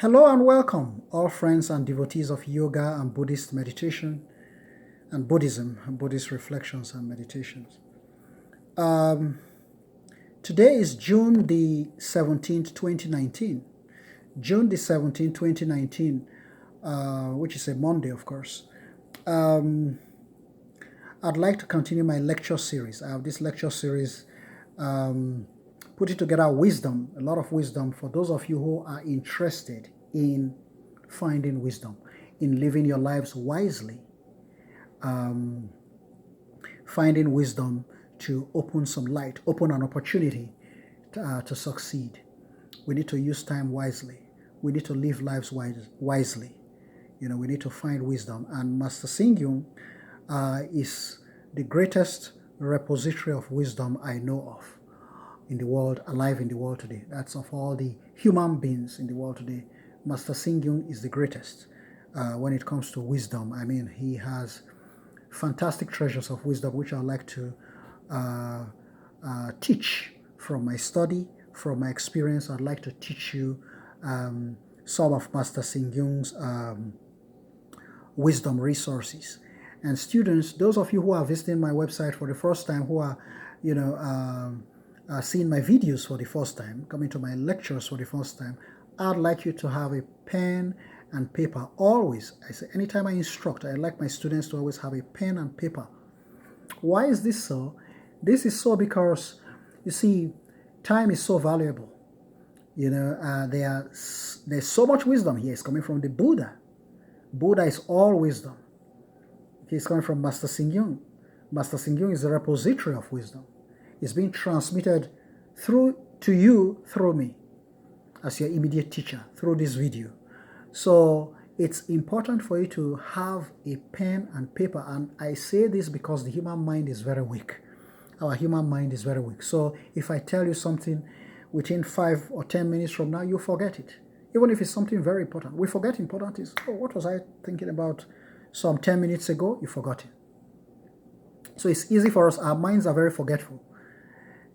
Hello and welcome, all friends and devotees of yoga and Buddhist meditation and Buddhism, and Buddhist reflections and meditations. Today is June the 17th, 2019. June the 17th, 2019, which is a Monday, of course. I'd like to continue my lecture series. I have this lecture series putting together wisdom, a lot of wisdom for those of you who are interested in finding wisdom, in living your lives wisely, finding wisdom to open some light, open an opportunity to succeed. We need to use time wisely. We need to live lives wisely. We need to find wisdom. And Master Singyung is the greatest repository of wisdom I know of in the world, alive in the world today. That's of all the human beings in the world today. Master Singyung is the greatest when it comes to wisdom. I mean, he has fantastic treasures of wisdom, which I'd like to teach from my study, from my experience. I'd like to teach you some of Master Singyung's wisdom resources. And students, those of you who are visiting my website for the first time, who are, seeing my videos for the first time, coming to my lectures for the first time, I'd like you to have a pen and paper always. I say anytime I instruct, I like my students to always have a pen and paper. Why is this so? This is so because, you see, time is so valuable. There's so much wisdom here. It's coming from the Buddha. Buddha is all wisdom. He's coming from Master Singyung. Master Singyung is the repository of wisdom. It's being transmitted to you through me as your immediate teacher through this video. So it's important for you to have a pen and paper. And I say this because the human mind is very weak. Our human mind is very weak. So if I tell you something within 5 or 10 minutes from now, you forget it. Even if it's something very important. We forget important things. Oh, what was I thinking about some 10 minutes ago? You forgot it. So it's easy for us. Our minds are very forgetful.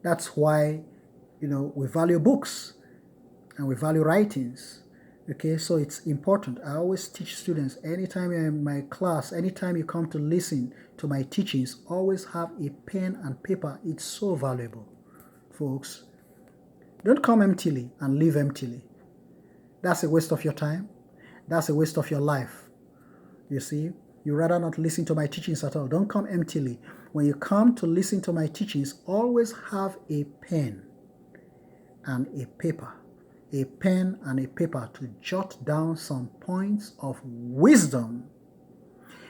That's why, we value books and we value writings. Okay, so it's important. I always teach students, anytime you're in my class, anytime you come to listen to my teachings, always have a pen and paper. It's so valuable, folks. Don't come emptily and leave emptily. That's a waste of your time. That's a waste of your life. You see, you rather not listen to my teachings at all. Don't come emptily. When you come to listen to my teachings, always have a pen and a paper. A pen and a paper to jot down some points of wisdom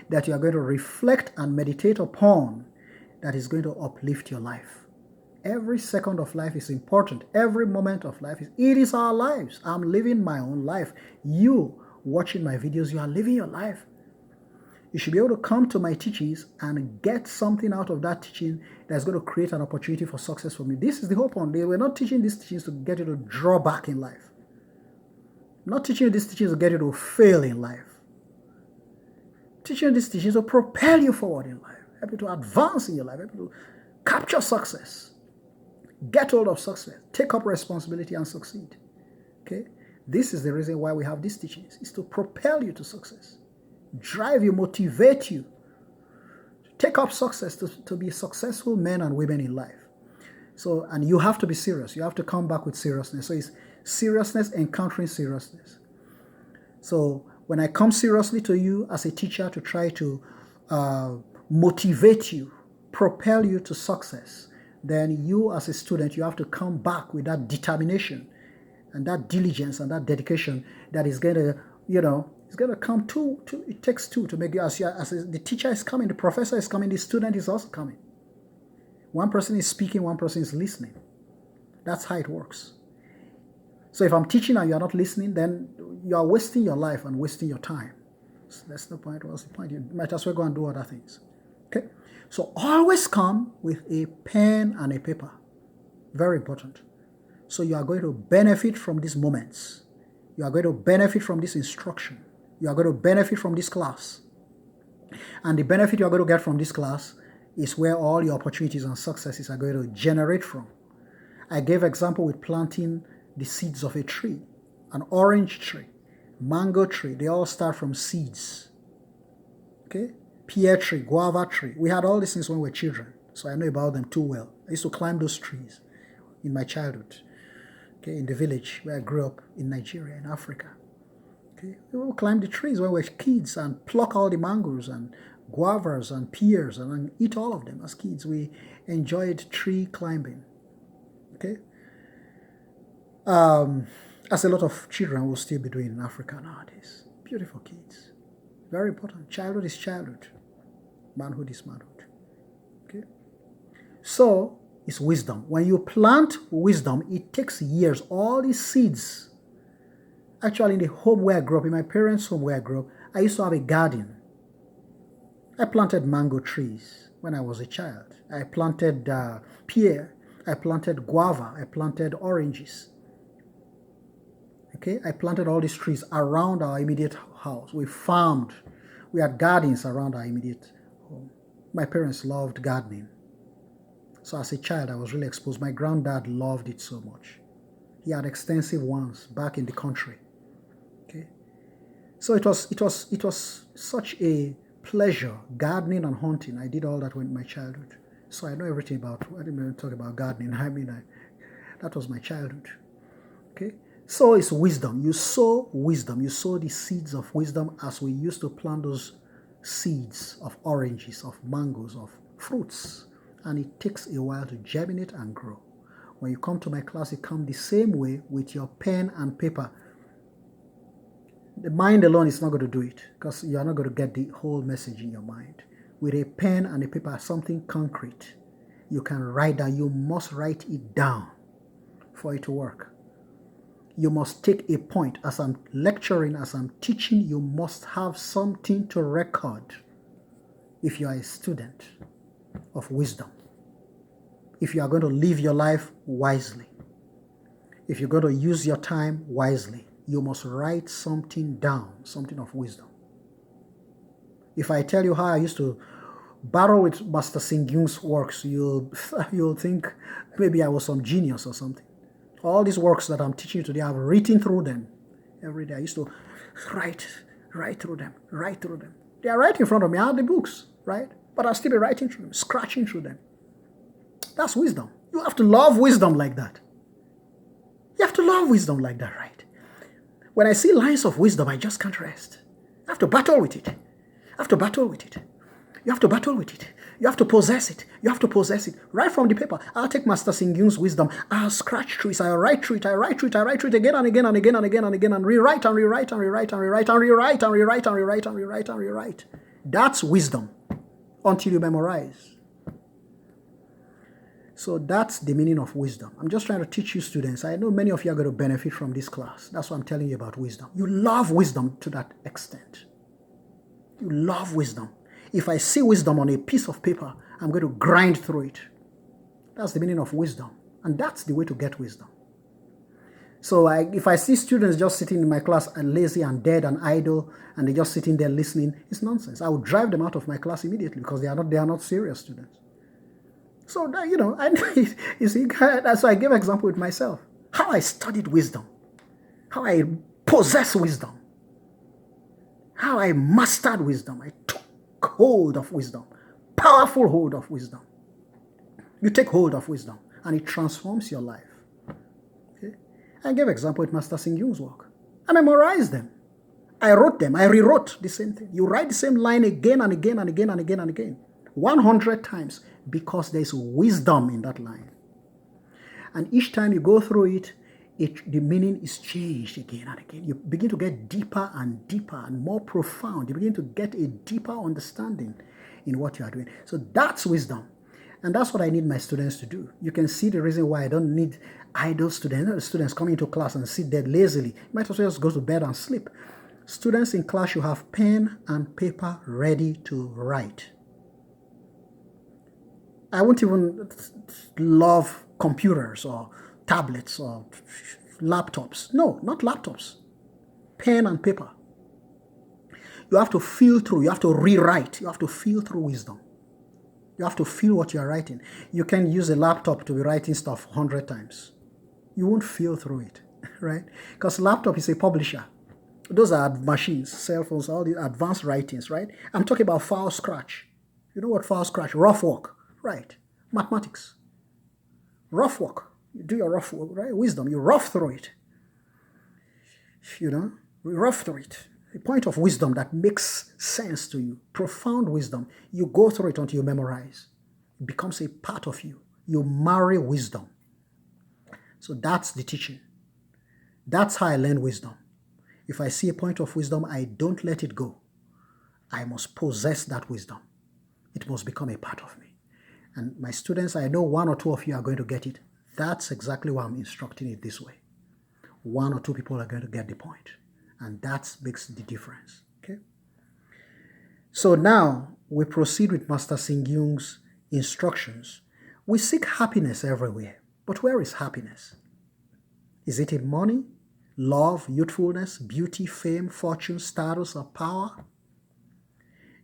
that you are going to reflect and meditate upon, that is going to uplift your life. Every second of life is important. Every moment of life it is our lives. I'm living my own life. You watching my videos, you are living your life. You should be able to come to my teachings and get something out of that teaching that's going to create an opportunity for success for me. This is the whole point. They were not teaching these teachings to get you to draw back in life. Not teaching you these teachings to get you to fail in life. Teaching you these teachings to propel you forward in life. Help you to advance in your life. Help you to capture success. Get hold of success. Take up responsibility and succeed. Okay? This is the reason why we have these teachings. It's to propel you to success. Drive you, motivate you, take up success, to be successful men and women in life. So, and you have to be serious. You have to come back with seriousness. So it's seriousness encountering seriousness. So when I come seriously to you as a teacher to try to motivate you, propel you to success, then you as a student, you have to come back with that determination and that diligence and that dedication that is going to, it's going to come two. It takes two to make you, as the teacher is coming, the professor is coming, the student is also coming. One person is speaking, one person is listening. That's how it works. So if I'm teaching and you're not listening, then you are wasting your life and wasting your time. So that's the point. What's the point? You might as well go and do other things. Okay? So always come with a pen and a paper. Very important. So you are going to benefit from these moments. You are going to benefit from this instruction. You are going to benefit from this class. And the benefit you are going to get from this class is where all your opportunities and successes are going to generate from. I gave example with planting the seeds of a tree, an orange tree. mango tree, they all start from seeds. Okay? Pear tree, guava tree. We had all these things when we were children, so I know about them too well. I used to climb those trees in my childhood, okay, in the village where I grew up in Nigeria, in Africa. Okay? We would climb the trees when we were kids and pluck all the mangoes and guavas and pears and eat all of them as kids. We enjoyed tree climbing. Okay? As a lot of children will still be doing in Africa nowadays. Beautiful kids. Very important. Childhood is childhood. Manhood is manhood. Okay? So, it's wisdom. When you plant wisdom, it takes years. All these seeds. Actually, in the home where I grew up, in my parents' home where I grew up, I used to have a garden. I planted mango trees when I was a child. I planted pear. I planted guava. I planted oranges. Okay, I planted all these trees around our immediate house. We farmed. We had gardens around our immediate home. My parents loved gardening. So as a child, I was really exposed. My granddad loved it so much. He had extensive ones back in the country. Okay, so it was such a pleasure, gardening and hunting. I did all that in my childhood. So I know everything about, I didn't even talk about gardening. That was my childhood. Okay. So it's wisdom. You sow wisdom. You sow the seeds of wisdom as we used to plant those seeds of oranges, of mangoes, of fruits. And it takes a while to germinate and grow. When you come to my class, you come the same way with your pen and paper. The mind alone is not going to do it because you are not going to get the whole message in your mind. With a pen and a paper, something concrete, you can write down. You must write it down for it to work. You must take a point. As I'm lecturing, as I'm teaching, you must have something to record if you are a student of wisdom. If you are going to live your life wisely, if you're going to use your time wisely, you must write something down, something of wisdom. If I tell you how I used to battle with Master Singyung's works, you'll think maybe I was some genius or something. All these works that I'm teaching you today, I've written through them every day. I used to write through them. They are right in front of me. I have the books, right? But I'll still be writing through them, scratching through them. That's wisdom. You have to love wisdom like that. You have to love wisdom like that, right? When I see lines of wisdom, I just can't rest. I have to battle with it. You have to battle with it. You have to possess it. You have to possess it. Right from the paper. I'll take Master Singyung's wisdom. I'll scratch through it. I'll write through it. I write through it again and again and again and again and again and rewrite and rewrite and rewrite and rewrite and rewrite and rewrite and rewrite and rewrite and rewrite. That's wisdom until you memorize. So that's the meaning of wisdom. I'm just trying to teach you students. I know many of you are going to benefit from this class. That's why I'm telling you about wisdom. You love wisdom to that extent. You love wisdom. If I see wisdom on a piece of paper, I'm going to grind through it. That's the meaning of wisdom. And that's the way to get wisdom. So if I see students just sitting in my class and lazy and dead and idle, and they're just sitting there listening, it's nonsense. I would drive them out of my class immediately because they are not serious students. So, you see, that's why I gave an example with myself. How I studied wisdom. How I possess wisdom. How I mastered wisdom. I took hold of wisdom. Powerful hold of wisdom. You take hold of wisdom and it transforms your life. Okay? I gave an example with Master Singyung's work. I memorized them. I wrote them. I rewrote the same thing. You write the same line again and again and again and again and again. 100 times because there's wisdom in that line. And each time you go through it, the meaning is changed again and again. You begin to get deeper and deeper and more profound. You begin to get a deeper understanding in what you are doing. So that's wisdom. And that's what I need my students to do. You can see the reason why I don't need idle students. Students coming into class and sit there lazily. You might as well just go to bed and sleep. Students in class, you have pen and paper ready to write. I won't even love computers or tablets or laptops. No, not laptops. Pen and paper. You have to feel through. You have to rewrite. You have to feel through wisdom. You have to feel what you are writing. You can use a laptop to be writing stuff 100 times. You won't feel through it, right? Because laptop is a publisher. Those are machines, cell phones, all the advanced writings, right? I'm talking about foul scratch. You know what foul scratch? Rough work, right? Mathematics. Rough work. You do your rough work, right? Wisdom. You rough through it. You know, rough through it. A point of wisdom that makes sense to you. Profound wisdom. You go through it until you memorize. It becomes a part of you. You marry wisdom. So that's the teaching. That's how I learn wisdom. If I see a point of wisdom, I don't let it go. I must possess that wisdom. It must become a part of me. And my students, I know one or two of you are going to get it. That's exactly why I'm instructing it this way. One or two people are going to get the point. And that makes the difference. Okay? So now we proceed with Master Singyung's instructions. We seek happiness everywhere. But where is happiness? Is it in money, love, youthfulness, beauty, fame, fortune, status, or power?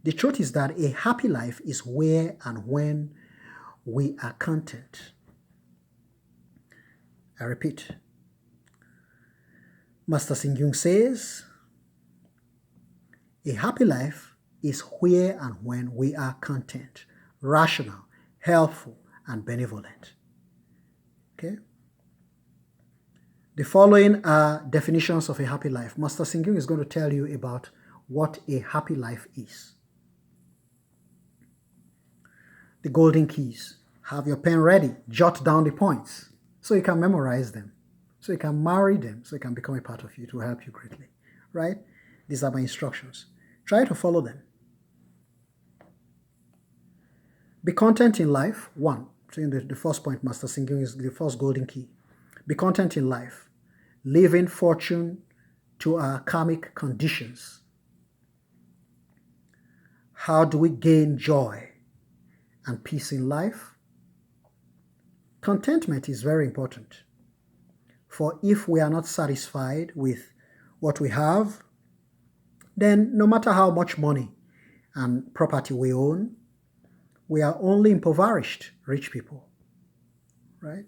The truth is that a happy life is where and when we are content. I repeat. Master Singyung says, a happy life is where and when we are content, rational, helpful, and benevolent. Okay? The following are definitions of a happy life. Master Singyung is going to tell you about what a happy life is. The golden keys. Have your pen ready. Jot down the points so you can memorize them, so you can marry them, so it can become a part of you. It will help you greatly. Right? These are my instructions. Try to follow them. Be content in life. One. So in the first point, Master Singyung is the first golden key. Be content in life. Live in fortune to our karmic conditions. How do we gain joy and peace in life? Contentment is very important. For if we are not satisfied with what we have, then no matter how much money and property we own, we are only impoverished rich people, right?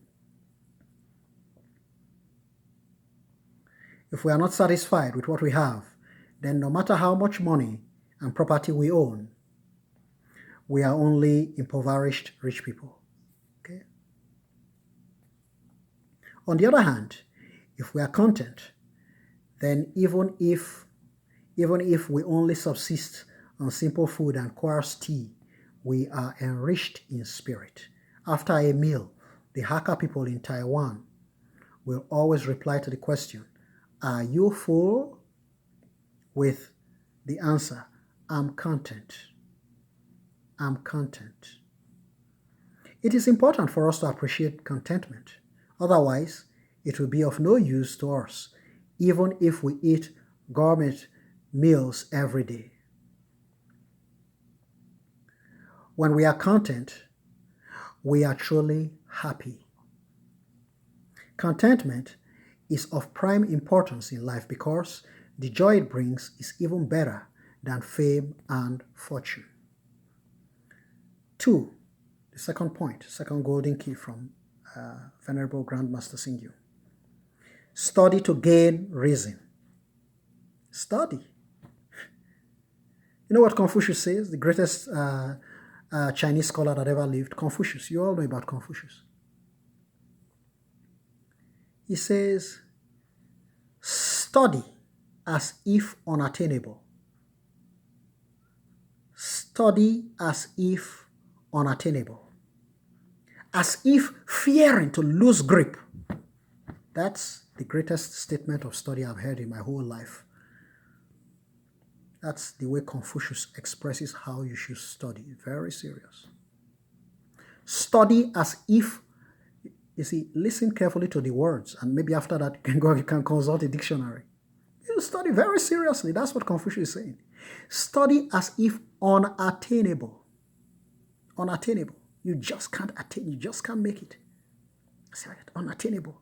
If we are not satisfied with what we have, then no matter how much money and property we own, we are only impoverished rich people. Okay? On the other hand, if we are content, then even if we only subsist on simple food and coarse tea, we are enriched in spirit. After a meal, the Hakka people in Taiwan will always reply to the question, are you full? With the answer, I'm content. I'm content. It is important for us to appreciate contentment. Otherwise, it will be of no use to us, even if we eat gourmet meals every day. When we are content, we are truly happy. Contentment is of prime importance in life because the joy it brings is even better than fame and fortune. 2, the second point, second golden key from Venerable Grandmaster Singyung. Study to gain reason. Study. You know what Confucius says? The greatest Chinese scholar that ever lived, Confucius. You all know about Confucius. He says, study as if unattainable. Study as if unattainable. As if fearing to lose grip. That's the greatest statement of study I've heard in my whole life. That's the way Confucius expresses how you should study. Very serious. Study as if, you see, listen carefully to the words, and maybe after that you can consult a dictionary. You study very seriously. That's what Confucius is saying. Study as if unattainable. Unattainable. You just can't attain. You just can't make it. Unattainable.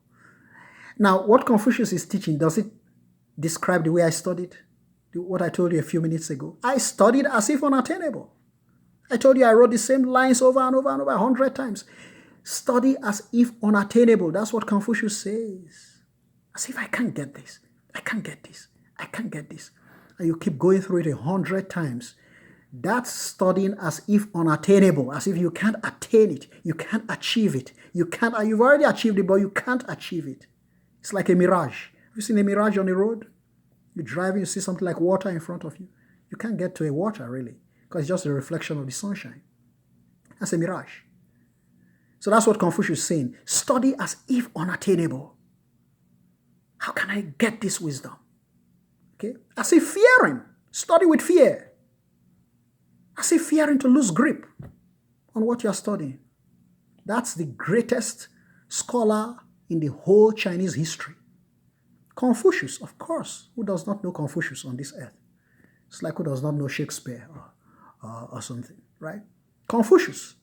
Now, what Confucius is teaching, does it describe the way I studied? What I told you a few minutes ago. I studied as if unattainable. I told you I wrote the same lines over and over and over 100 times. Study as if unattainable. That's what Confucius says. As if I can't get this. I can't get this. I can't get this. And you keep going through it 100 times. That's studying as if unattainable, as if you can't attain it, you can't achieve it. You've already achieved it, but you can't achieve it. It's like a mirage. Have you seen a mirage on the road? You're driving, you see something like water in front of you. You can't get to a water, really, because it's just a reflection of the sunshine. That's a mirage. So that's what Confucius is saying. Study as if unattainable. How can I get this wisdom? Okay? As if fearing. Study with fear. As if fearing to lose grip on what you're studying. That's the greatest scholar in the whole Chinese history. Confucius, of course. Who does not know Confucius on this earth? It's like who does not know Shakespeare or something, right? Confucius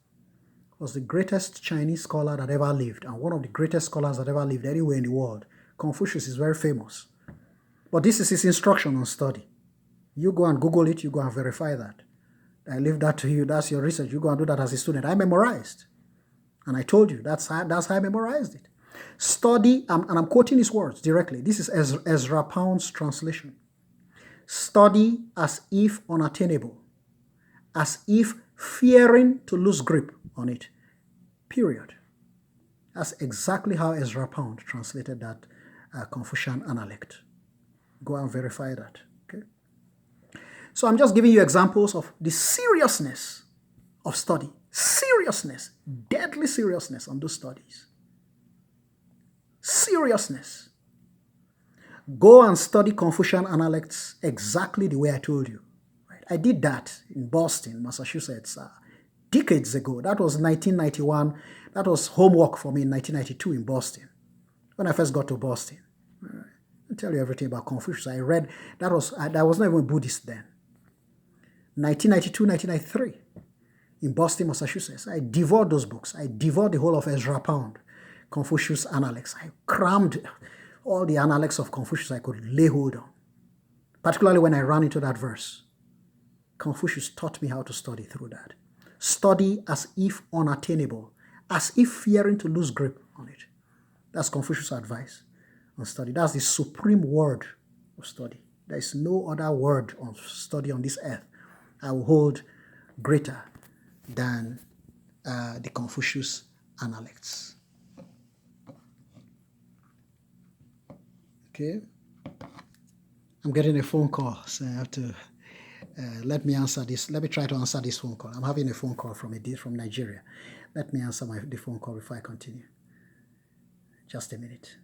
was the greatest Chinese scholar that ever lived, and one of the greatest scholars that ever lived anywhere in the world. Confucius is very famous. But this is his instruction on study. You go and Google it, you go and verify that. I leave that to you, that's your research. You go and do that as a student. I memorized. And I told you, that's how I memorized it. Study, and I'm quoting his words directly. This is Ezra Pound's translation. Study as if unattainable, as if fearing to lose grip on it, period. That's exactly how Ezra Pound translated that Confucian analect. Go and verify that. Okay. So I'm just giving you examples of the seriousness of study. Seriousness, deadly seriousness on those studies. Seriousness. Go and study Confucian analects exactly the way I told you. Right? I did that in Boston, Massachusetts, decades ago. That was 1991. That was homework for me in 1992 in Boston, when I first got to Boston. I'll tell you everything about Confucius. I read, I was not even a Buddhist then. 1992, 1993, in Boston, Massachusetts. I devoured those books. I devoured the whole of Ezra Pound, Confucius Analects. I crammed all the analects of Confucius I could lay hold on, particularly when I ran into that verse. Confucius taught me how to study through that. Study as if unattainable, as if fearing to lose grip on it. That's Confucius' advice on study. That's the supreme word of study. There is no other word of study on this earth I will hold greater than the Confucius Analects. Okay? I'm getting a phone call, so I have to let me answer this. Let me try to answer this phone call. I'm having a phone call from Nigeria. Let me answer the phone call before I continue. Just a minute.